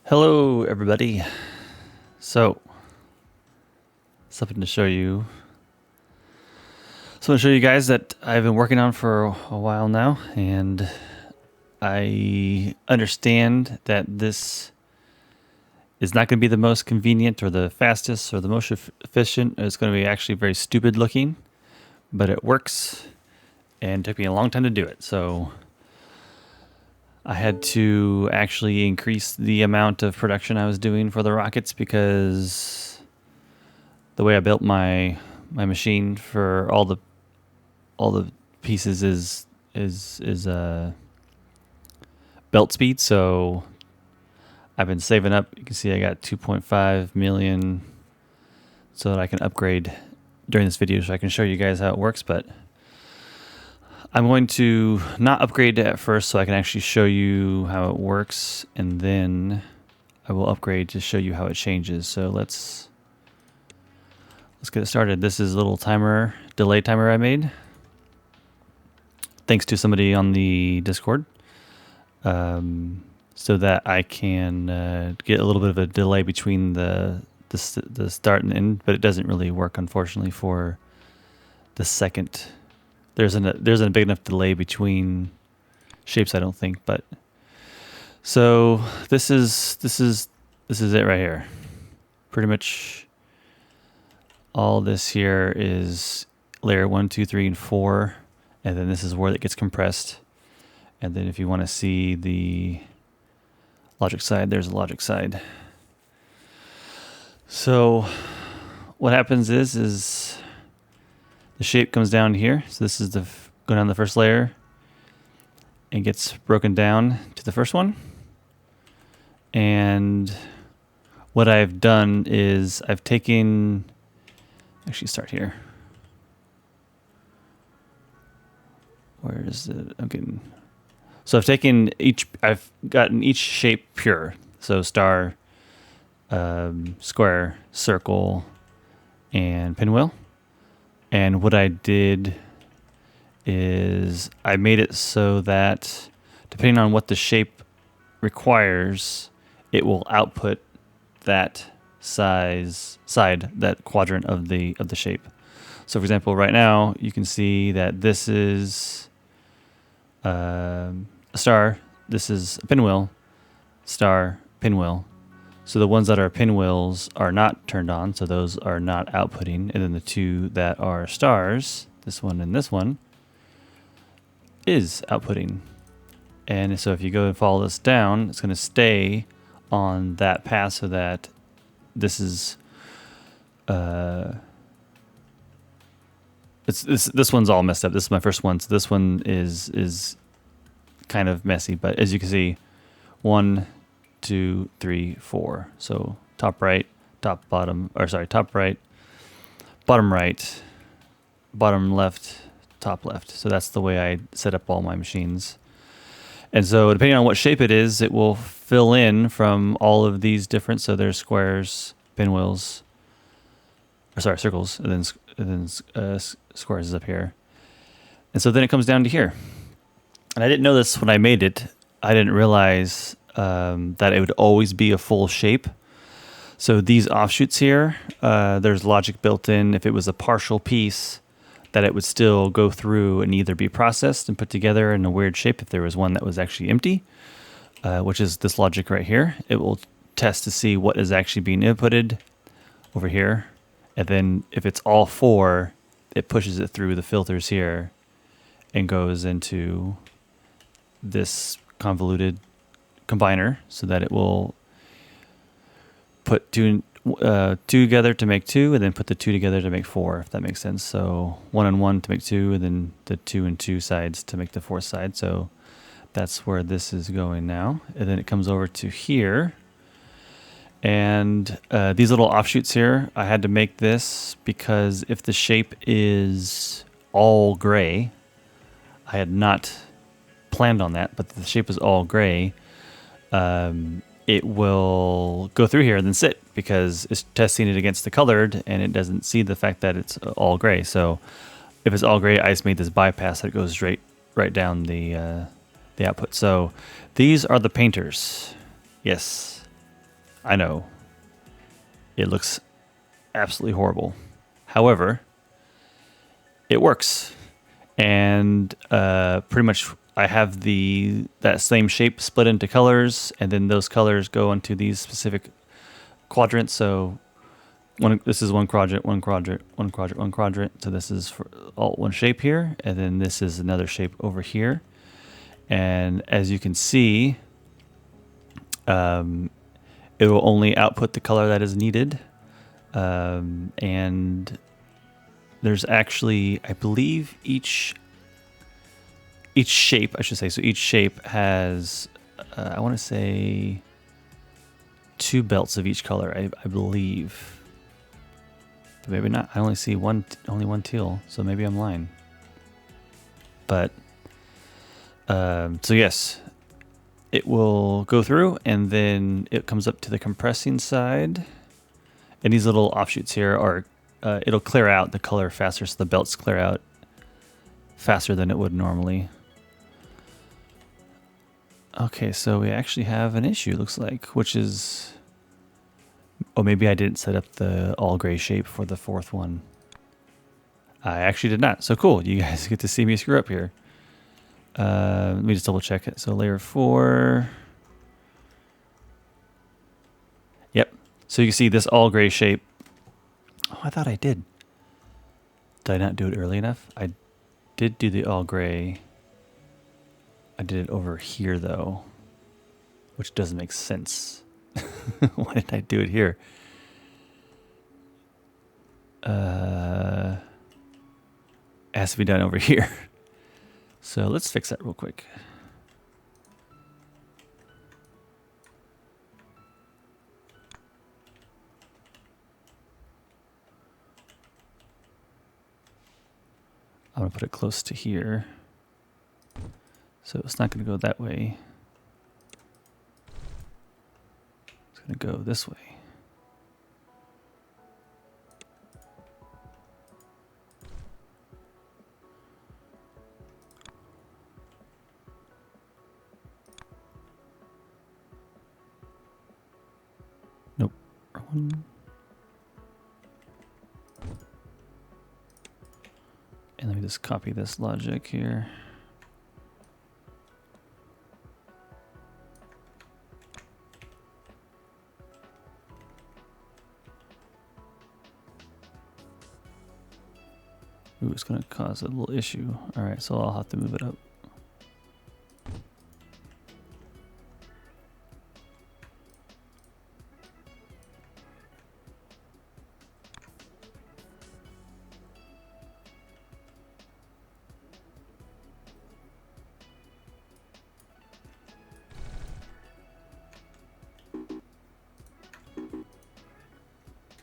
Hello, everybody. So, something to show you. So, I'm going to show you guys that I've been working on for a while now, and I understand that this is not going to be the most convenient or the fastest or the most efficient. It's going to be actually very stupid looking, but it works, and it took me a long time to do it. So, I had to actually increase the amount of production I was doing for the rockets because the way I built my machine for all the pieces is belt speed. So I've been saving up. You can see I got 2.5 million so that I can upgrade during this video, so I can show you guys how it works. But I'm going to not upgrade at first so I can actually show you how it works, and then I will upgrade to show you how it changes. So let's get it started. This is a little delay timer I made, thanks to somebody on the Discord, so that I can get a little bit of a delay between the start and end, but it doesn't really work, unfortunately, for the second. There's a big enough delay between shapes, I don't think. But so this is it right here. Pretty much all this here is layer 1, 2, 3, and 4, and then this is where it gets compressed. And then if you want to see the logic side, there's a logic side. So what happens is the shape comes down here. So this is going down the first layer and gets broken down to the first one. And what I've done is I've taken, actually start here. Where is it? So I've gotten each shape pure. So star, square, circle, and pinwheel. And what I did is I made it so that depending on what the shape requires, it will output that that quadrant of the shape. So for example, right now you can see that this is a star, this is a pinwheel, star, pinwheel. So the ones that are pinwheels are not turned on, so those are not outputting. And then the two that are stars, this one and this one, is outputting. And so if you go and follow this down, it's going to stay on that path, so that this is this one's all messed up. This is my first one, so this one is kind of messy. But as you can see, 1, 2, 3, 4. So top right, top right, bottom right, bottom left, top left. So that's the way I set up all my machines. And so depending on what shape it is, it will fill in from all of these different. So there's squares, pinwheels, circles, and then squares is up here. And so then it comes down to here. And I didn't know this when I made it. I didn't realize that it would always be a full shape. So these offshoots here, there's logic built in. If it was a partial piece, that it would still go through and either be processed and put together in a weird shape if there was one that was actually empty, which is this logic right here. It will test to see what is actually being inputted over here. And then if it's all 4, it pushes it through the filters here and goes into this convoluted combiner, so that it will put two together to make 2, and then put the 2 together to make 4, if that makes sense. So 1 and 1 to make 2, and then the 2 and 2 sides to make the 4th side. So that's where this is going now. And then it comes over to here. And these little offshoots here, I had to make this because if the shape is all gray, I had not planned on that, but the shape is all gray, it will go through here and then sit, because it's testing it against the colored and it doesn't see the fact that it's all gray. So if it's all gray, I just made this bypass that goes right down the output. So these are the painters. Yes, I know. It looks absolutely horrible. However, it works. And pretty much I have that same shape split into colors, and then those colors go into these specific quadrants. So this is one quadrant, one quadrant, one quadrant, one quadrant. So this is for all one shape here, and then this is another shape over here. And as you can see, it will only output the color that is needed. And there's actually, I believe each shape, I should say, so each shape has, I want to say 2 belts of each color, I believe. But maybe not. I only see only one teal, so maybe I'm lying. But, so yes, it will go through, and then it comes up to the compressing side. And these little offshoots here are, it'll clear out the color faster, so the belts clear out faster than it would normally. Okay, so we actually have an issue, looks like, which is... Oh, maybe I didn't set up the all gray shape for the 4th one. I actually did not. So cool, you guys get to see me screw up here. Let me just double check it. So layer 4. Yep. So you can see this all gray shape. Oh, I thought I did. Did I not do it early enough? I did do the all gray. I did it over here though, which doesn't make sense. Why did I do it here? It has to be done over here. So let's fix that real quick. I'm gonna put it close to here. So it's not gonna go that way. It's gonna go this way. Nope. Wrong one. And let me just copy this logic here. Ooh, it's going to cause a little issue. All right, so I'll have to move it up.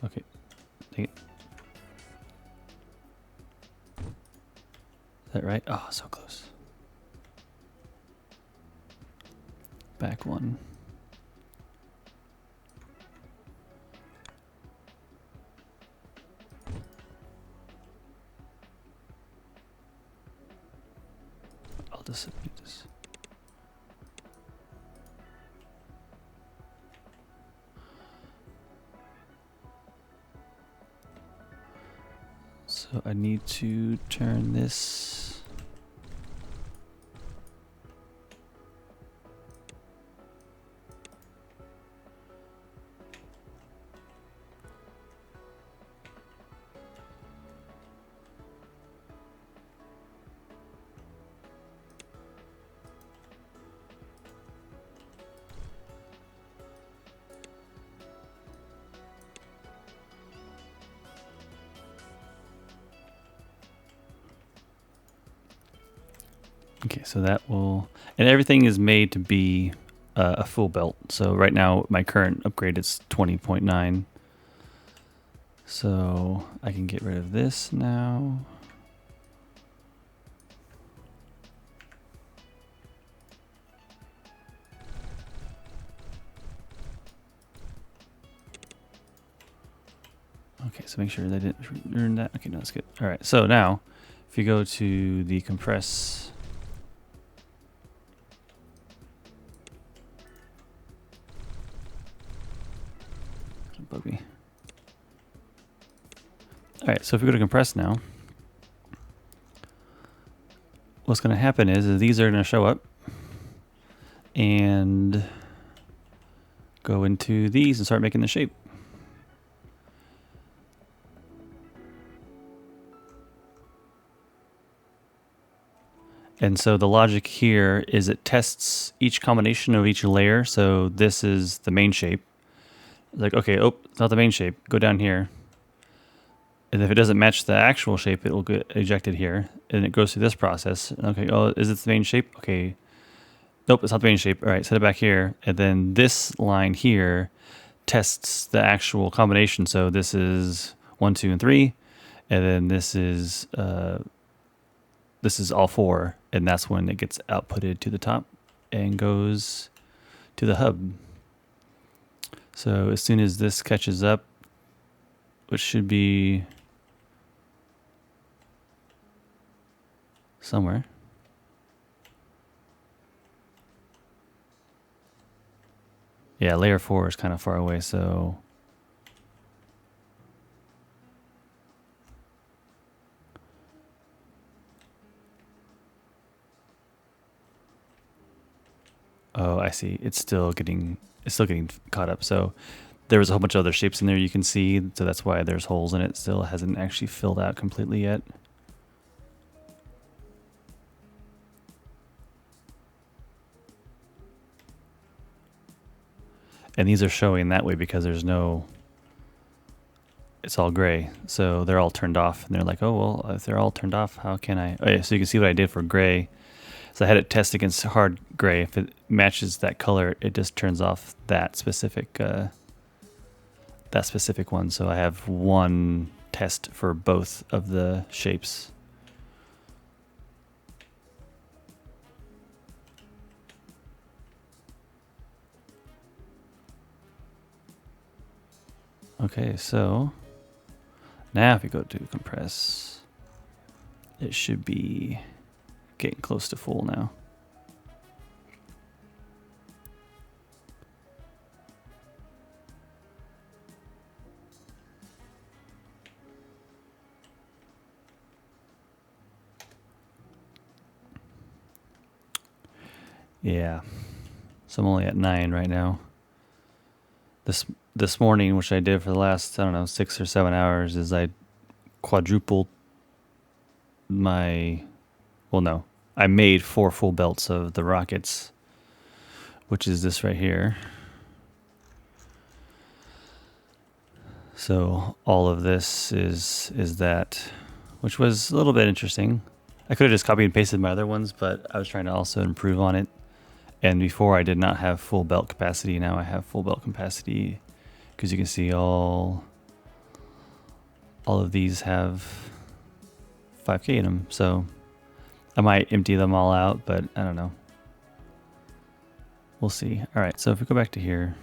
Okay, take it. Is that right? Oh, so close. Back one. I'll just mute this. So I need to turn this. Okay, so that will, and everything is made to be a full belt. So right now my current upgrade is 20.9. So I can get rid of this now. Okay, so make sure they didn't earn that. Okay, no, that's good. All right, so now if you go to the compress, bug me. All right, so if we go to compress now, what's going to happen is these are going to show up and go into these and start making the shape. And so the logic here is it tests each combination of each layer. So this is the main shape. It's like, okay, oh, it's not the main shape. Go down here. And if it doesn't match the actual shape, it will get ejected here. And it goes through this process. Okay, oh, is it the main shape? Okay. Nope, it's not the main shape. All right, set it back here. And then this line here tests the actual combination. So this is 1, 2, and 3. And then this is all 4. And that's when it gets outputted to the top and goes to the hub. So as soon as this catches up, which should be somewhere. Yeah, layer 4 is kind of far away, so oh, I see. It's still getting caught up. So there was a whole bunch of other shapes in there you can see, so that's why there's holes in it. Still hasn't actually filled out completely yet. And these are showing that way because there's no, it's all gray. So they're all turned off. And they're like, oh, well, if they're all turned off, how can I? Oh, yeah, so you can see what I did for gray. So I had it test against hard gray. If it matches that color, it just turns off that specific one. So I have one test for both of the shapes. Okay, so now if we go to compress, it should be getting close to full now. Yeah, so I'm only at 9 right now. This morning, which I did for the last, I don't know, 6 or 7 hours, is I quadrupled my, well, no, I made 4 full belts of the rockets, which is this right here. So all of this is that, which was a little bit interesting. I could have just copied and pasted my other ones, but I was trying to also improve on it. And before I did not have full belt capacity. Now I have full belt capacity because you can see all of these have 5K in them. So I might empty them all out, but I don't know. We'll see. All right, so if we go back to here,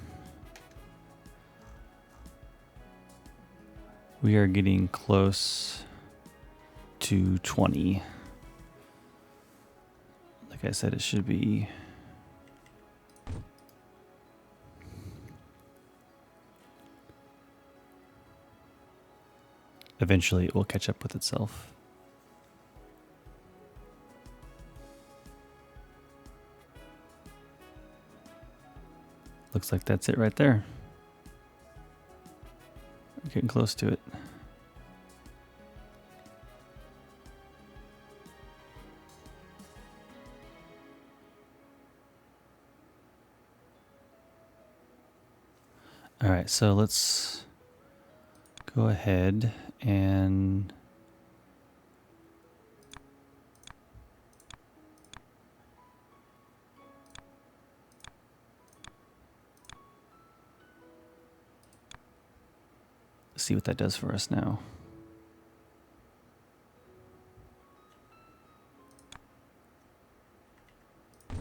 we are getting close to 20. Like I said, it should be eventually it will catch up with itself. Looks like that's it right there. We're getting close to it. All right, so let's go ahead and see what that does for us now.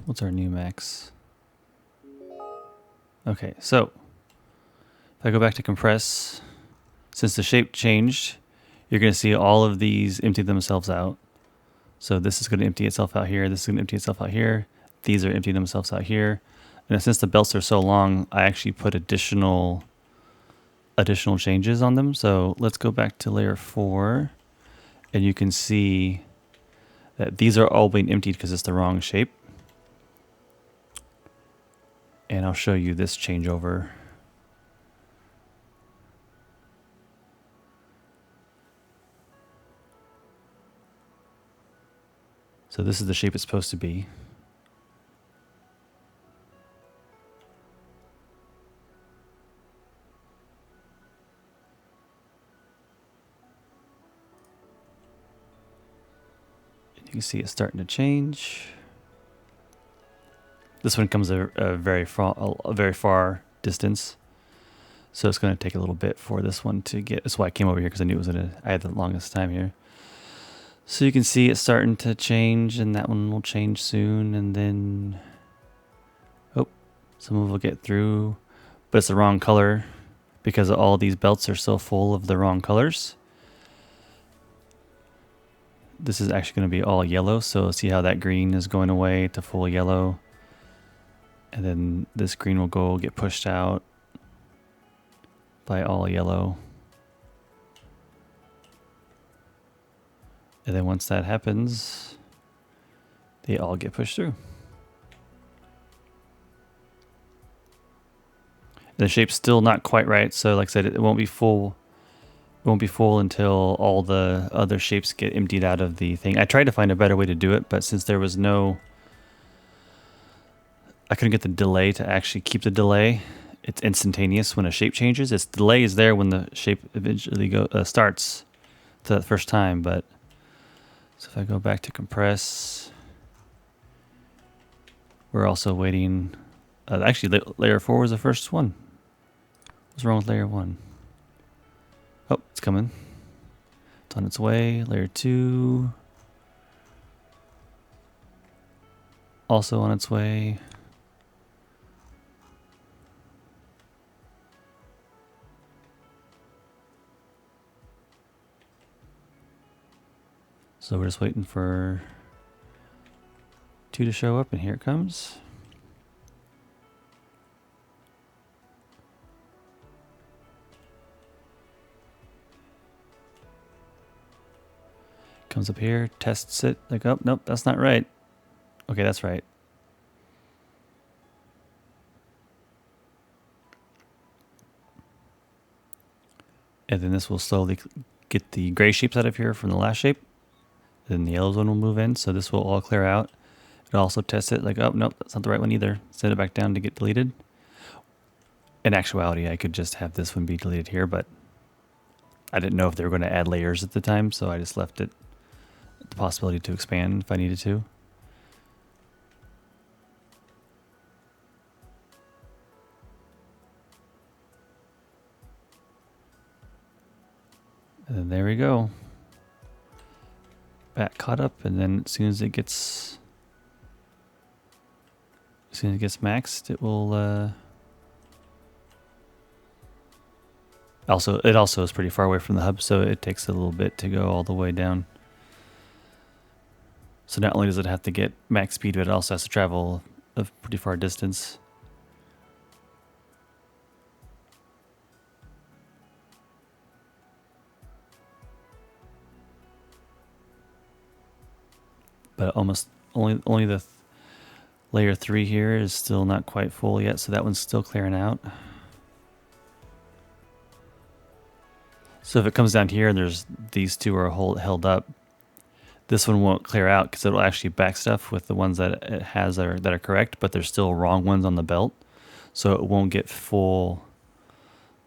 What's our new max? Okay, so if I go back to compress, since the shape changed, you're going to see all of these empty themselves out. So this is going to empty itself out here. This is going to empty itself out here. These are emptying themselves out here. And since the belts are so long, I actually put additional additional changes on them. So let's go back to layer 4, and you can see that these are all being emptied because it's the wrong shape. And I'll show you this changeover. So this is the shape it's supposed to be. And you can see it's starting to change. This one comes a very far distance, so it's going to take a little bit for this one to get. That's why I came over here, because I knew it was I had the longest time here. So you can see it's starting to change, and that one will change soon, and then some of it will get through, but it's the wrong color because all these belts are so full of the wrong colors. This is actually going to be all yellow, so see how that green is going away to full yellow. And then this green will get pushed out by all yellow. And then once that happens, they all get pushed through. And the shape's still not quite right, so like I said, it won't be full. It won't be full until all the other shapes get emptied out of the thing. I tried to find a better way to do it, but since there was I couldn't get the delay to actually keep the delay. It's instantaneous when a shape changes. Its delay is there when the shape eventually starts to the first time. But so if I go back to compress, we're also waiting. Actually, layer 4 was the first one. What's wrong with layer 1? Oh, it's coming. It's on its way. Layer 2 also on its way. So we're just waiting for 2 to show up, and here it comes. Comes up here, tests it, like, oh, nope, that's not right. Okay, that's right. And then this will slowly get the gray shapes out of here from the last shape. Then the yellow one will move in, so this will all clear out. It'll also test it, like, oh, nope, that's not the right one either. Send it back down to get deleted. In actuality, I could just have this one be deleted here, but I didn't know if they were going to add layers at the time, so I just left it the possibility to expand if I needed to. And then there we go. Back caught up, and then as soon as it gets maxed, it will it also is pretty far away from the hub, so it takes a little bit to go all the way down. So not only does it have to get max speed, but it also has to travel a pretty far distance. But almost only the layer 3 here is still not quite full yet, so that one's still clearing out. So if it comes down here and there's these 2 are held up, this one won't clear out because it'll actually back stuff with the ones that it has that are correct, but there's still wrong ones on the belt, so it won't get full.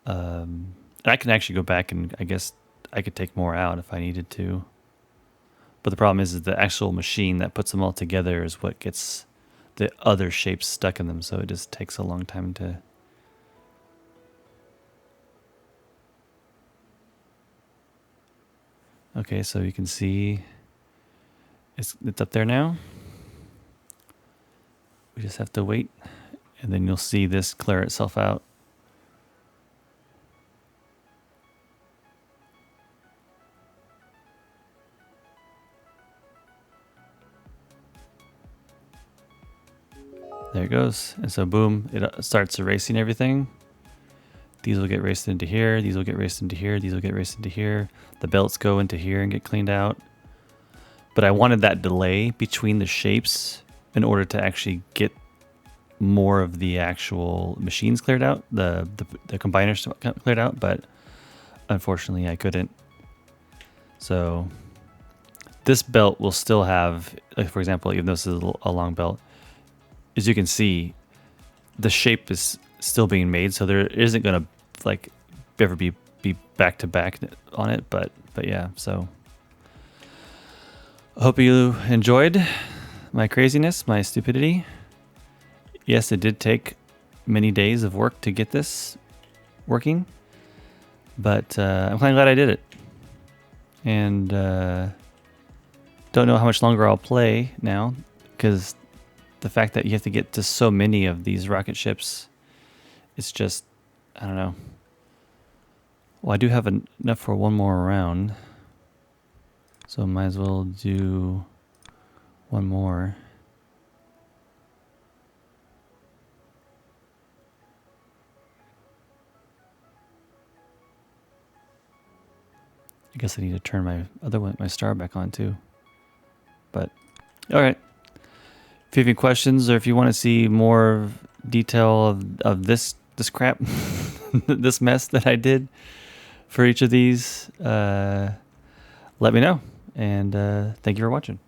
I can actually go back, and I guess I could take more out if I needed to. But the problem is the actual machine that puts them all together is what gets the other shapes stuck in them, so it just takes a long time to... Okay, so you can see it's up there now. We just have to wait, and then you'll see this clear itself out. There it goes. And so boom, it starts erasing everything. These will get raced into here. These will get raced into here. These will get raced into here. The belts go into here and get cleaned out. But I wanted that delay between the shapes in order to actually get more of the actual machines cleared out, the combiners cleared out, but unfortunately I couldn't. So this belt will still have, like for example, even though this is a long belt, as you can see, the shape is still being made, so there isn't going to like ever be back to back on it, but yeah. So I hope you enjoyed my craziness, my stupidity. Yes, it did take many days of work to get this working, but I'm kind of glad I did it. And don't know how much longer I'll play now, because the fact that you have to get to so many of these rocket ships, it's just, I don't know. Well, I do have enough for one more round, so might as well do one more. I guess I need to turn my other one, my star back on too. But, all right. If you have any questions, or if you want to see more detail of this crap, this mess that I did for each of these, let me know. And thank you for watching.